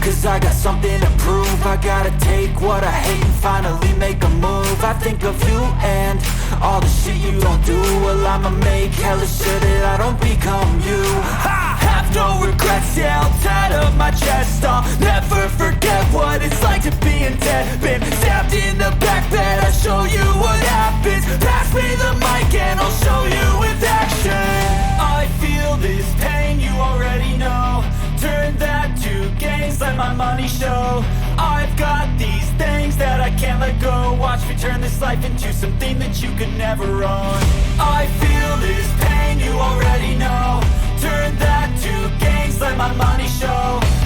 cause I got something to prove. I gotta take what I hate and finally make a move. I think of you and all the shit you don't do. Well, I'ma make hella sure that I don't become you. I have no regrets, yeah, I'll tattle my chest. I'll never forget what it's like to be in debt. Been stabbed in the back bed, I'll show you what happens. Pass me the mic and I'll show you with action. I feel this pain, you already know. Turn that to gains, let my money show. I've got these things that I can't let go. Watch me turn this life into something that you could never own. I feel this pain, you already know. Turn that to gains, let my money show.